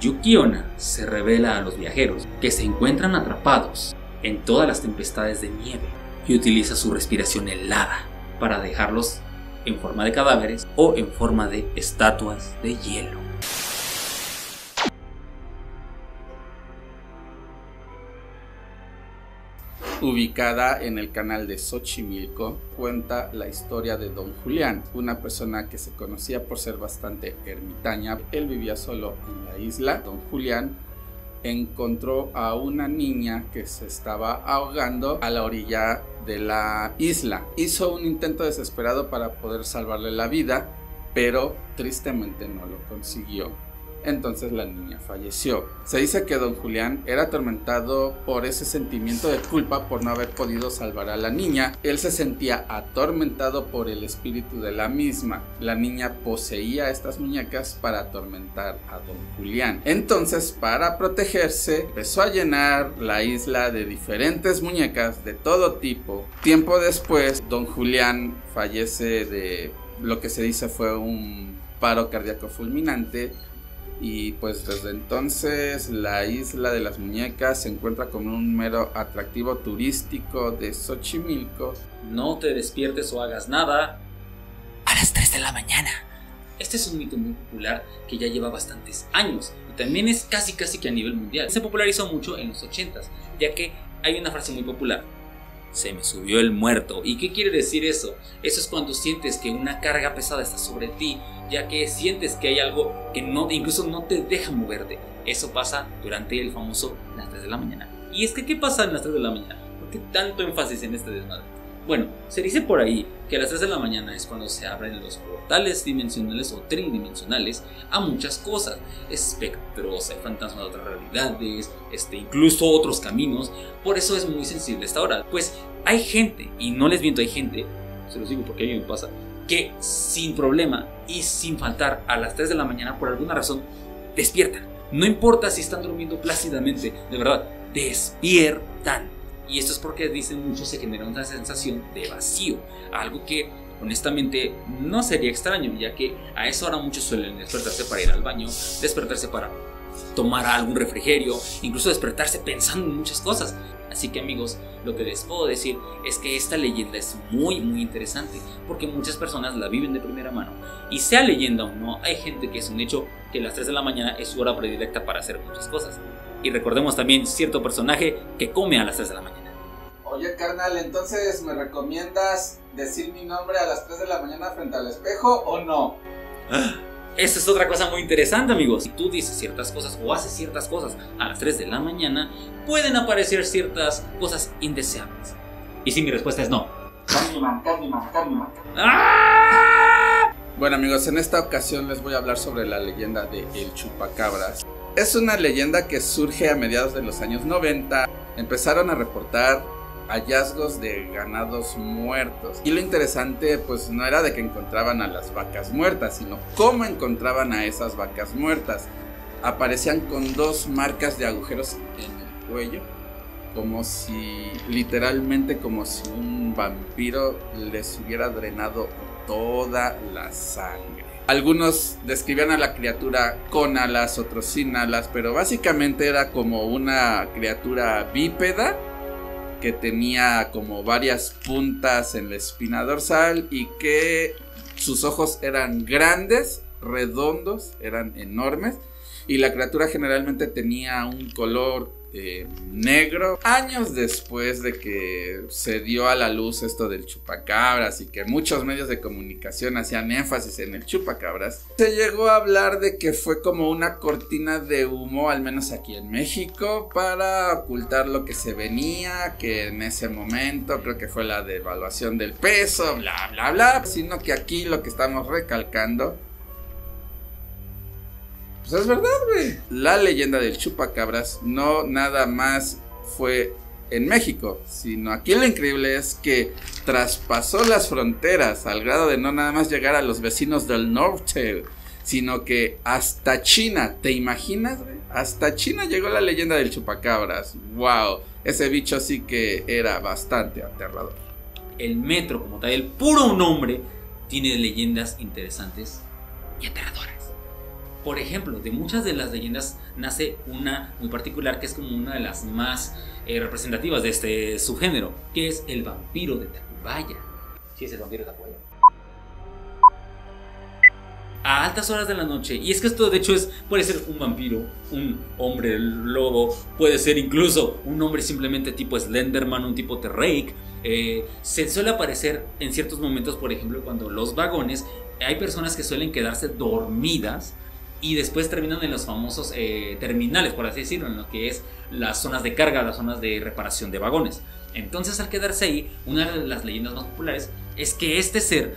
Yuki-onna se revela a los viajeros que se encuentran atrapados en todas las tempestades de nieve y utiliza su respiración helada para dejarlos en forma de cadáveres o en forma de estatuas de hielo. Ubicada en el canal de Xochimilco, cuenta la historia de Don Julián, una persona que se conocía por ser bastante ermitaña. Él vivía solo en la isla. Don Julián encontró a una niña que se estaba ahogando a la orilla de la isla. Hizo un intento desesperado para poder salvarle la vida, pero tristemente no lo consiguió. Entonces la niña falleció. Se dice que Don Julián era atormentado por ese sentimiento de culpa por no haber podido salvar a la niña. Él se sentía atormentado por el espíritu de la misma. La niña poseía estas muñecas para atormentar a Don Julián. Entonces, para protegerse, empezó a llenar la isla de diferentes muñecas de todo tipo. Tiempo después, Don Julián fallece de lo que se dice fue un paro cardíaco fulminante. Y pues desde entonces la isla de las muñecas se encuentra como un mero atractivo turístico de Xochimilco. No te despiertes o hagas nada a las 3 de la mañana. Este es un mito muy popular que ya lleva bastantes años y también es casi que a nivel mundial. Se popularizó mucho en los 80s, ya que hay una frase muy popular: se me subió el muerto. ¿Y qué quiere decir eso? Eso es cuando sientes que una carga pesada está sobre ti, ya que sientes que hay algo que incluso no te deja moverte. Eso pasa durante el famoso las 3 de la mañana. Y es que, ¿qué pasa en las 3 de la mañana? ¿Por qué tanto énfasis en este desmadre? Bueno, se dice por ahí que a las 3 de la mañana es cuando se abren los portales dimensionales o tridimensionales a muchas cosas. Espectros, hay fantasmas de otras realidades, incluso otros caminos. Por eso es muy sensible esta hora. Pues hay gente, y no les miento, hay gente, se los digo porque a mí me pasa, que sin problema y sin faltar a las 3 de la mañana por alguna razón despiertan. No importa si están durmiendo plácidamente, de verdad, despiertan. Y esto es porque, dicen muchos, se genera una sensación de vacío, algo que honestamente no sería extraño, ya que a esa hora muchos suelen despertarse para ir al baño, despertarse para tomar algún refrigerio, incluso despertarse pensando en muchas cosas. Así que, amigos, lo que les puedo decir es que esta leyenda es muy interesante, porque muchas personas la viven de primera mano. Y sea leyenda o no, hay gente que es un hecho que las 3 de la mañana es su hora predilecta para hacer muchas cosas. Y recordemos también cierto personaje que come a las 3 de la mañana. Oye, carnal, entonces, ¿me recomiendas decir mi nombre a las 3 de la mañana frente al espejo o no? Esa es otra cosa muy interesante, amigos. Si tú dices ciertas cosas o haces ciertas cosas a las 3 de la mañana, pueden aparecer ciertas cosas indeseables. Y si mi respuesta es no. Candyman. ¡Ah! Bueno, amigos, en esta ocasión les voy a hablar sobre la leyenda de El Chupacabras. Es una leyenda que surge a mediados de los años 90. Empezaron a reportar hallazgos de ganados muertos. Y lo interesante pues no era de que encontraban a las vacas muertas, sino cómo encontraban a esas vacas muertas. Aparecían con 2 marcas de agujeros en el cuello, literalmente como si un vampiro les hubiera drenado toda la sangre. Algunos describían a la criatura con alas, otros sin alas, pero básicamente era como una criatura bípeda que tenía como varias puntas en la espina dorsal y que sus ojos eran grandes, redondos, eran enormes, y la criatura generalmente tenía un color negro. Años después de que se dio a la luz esto del chupacabras y que muchos medios de comunicación hacían énfasis en el chupacabras, se llegó a hablar de que fue como una cortina de humo, al menos aquí en México, para ocultar lo que se venía, que en ese momento creo que fue la devaluación del peso, bla bla bla, sino que aquí lo que estamos recalcando pues es verdad, güey. La leyenda del chupacabras no nada más fue en México, sino aquí lo increíble es que traspasó las fronteras al grado de no nada más llegar a los vecinos del norte, sino que hasta China. ¿Te imaginas, güey? Hasta China llegó la leyenda del chupacabras. Wow, ese bicho sí que era bastante aterrador. El metro como tal, el puro nombre, tiene leyendas interesantes y aterradoras. Por ejemplo, de muchas de las leyendas nace una muy particular que es como una de las más representativas de este subgénero, que es el vampiro de Tacubaya. Sí, es el vampiro de Tacubaya. A altas horas de la noche, y es que esto de hecho puede ser un vampiro, un hombre lobo, puede ser incluso un hombre simplemente tipo Slenderman, un tipo T-Rake. Se suele aparecer en ciertos momentos, por ejemplo, cuando los vagones, hay personas que suelen quedarse dormidas y después terminan en los famosos terminales, por así decirlo, en lo que es las zonas de carga, las zonas de reparación de vagones. Entonces, al quedarse ahí, una de las leyendas más populares es que este ser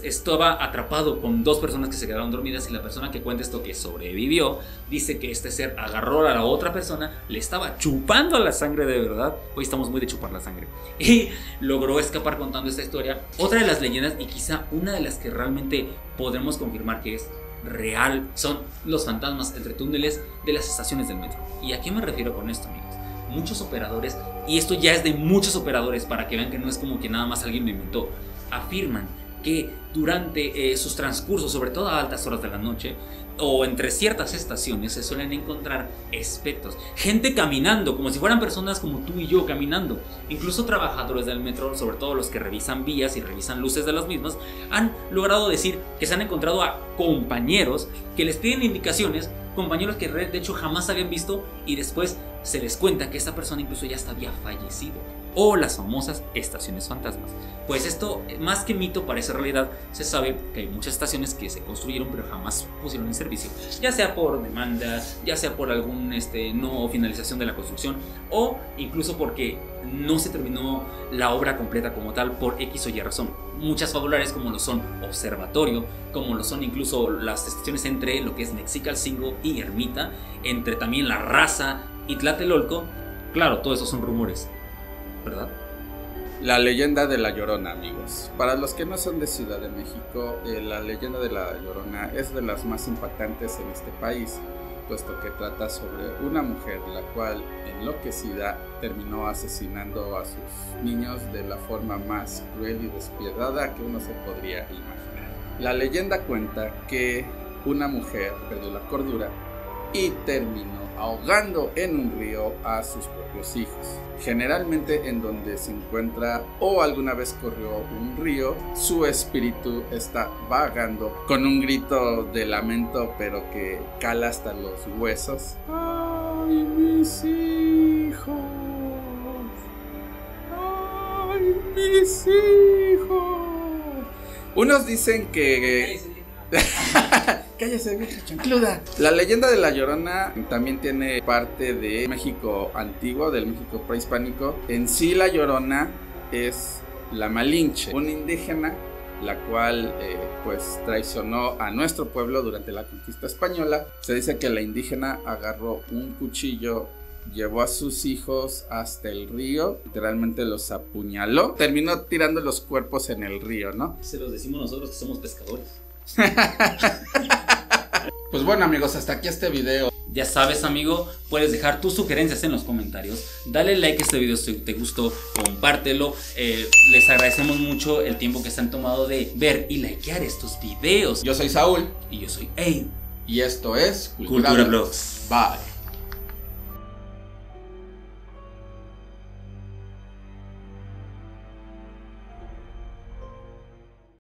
estaba atrapado con dos personas que se quedaron dormidas, y la persona que cuenta esto, que sobrevivió, dice que este ser agarró a la otra persona, le estaba chupando la sangre de verdad. Hoy estamos muy de chupar la sangre, y logró escapar contando esta historia. Otra de las leyendas, y quizá una de las que realmente podremos confirmar que es real, son los fantasmas entre túneles de las estaciones del metro. ¿Y a qué me refiero con esto, amigos? Muchos operadores, y esto ya es de muchos operadores para que vean que no es como que nada más alguien lo inventó, afirman que durante sus transcursos, sobre todo a altas horas de la noche o entre ciertas estaciones, se suelen encontrar espectros, gente caminando como si fueran personas como tú y yo caminando. Incluso trabajadores del metro, sobre todo los que revisan vías y revisan luces de las mismas, han logrado decir que se han encontrado a compañeros que les piden indicaciones, compañeros que de hecho jamás habían visto, y después se les cuenta que esta persona incluso ya hasta había fallecido. O las famosas estaciones fantasmas. Pues esto, más que mito, parece realidad. Se sabe que hay muchas estaciones que se construyeron pero jamás pusieron en servicio, ya sea por demanda, ya sea por algún no finalización de la construcción, o incluso porque no se terminó la obra completa como tal por X o Y razón. Muchas fabulares, como lo son Observatorio, como lo son incluso las estaciones entre lo que es Mexicalcingo y Ermita, entre también La Raza y Tlatelolco. Claro, todo eso son rumores, ¿verdad? La leyenda de La Llorona, amigos. Para los que no son de Ciudad de México, la leyenda de La Llorona es de las más impactantes en este país, puesto que trata sobre una mujer la cual, enloquecida, terminó asesinando a sus niños de la forma más cruel y despiadada que uno se podría imaginar. La leyenda cuenta que una mujer perdió la cordura y terminó ahogando en un río a sus propios hijos. Generalmente en donde se encuentra o alguna vez corrió un río, su espíritu está vagando con un grito de lamento, pero que cala hasta los huesos. ¡Ay, mis hijos! ¡Ay, mis hijos! Unos dicen que... Cállese, vieja chancluda. La leyenda de La Llorona también tiene parte de México antiguo, del México prehispánico. En sí, La Llorona es la Malinche, una indígena la cual pues traicionó a nuestro pueblo durante la conquista española. Se dice que la indígena agarró un cuchillo, llevó a sus hijos hasta el río, literalmente los apuñaló, terminó tirando los cuerpos en el río, ¿no? Se los decimos nosotros que somos pescadores. Pues bueno, amigos, hasta aquí este video. Ya sabes, amigo, puedes dejar tus sugerencias en los comentarios. Dale like a este video si te gustó, compártelo. Les agradecemos mucho el tiempo que se han tomado de ver y likear estos videos. Yo soy Saúl. Y yo soy Eid. Y esto es Cultura Blogs. Bye.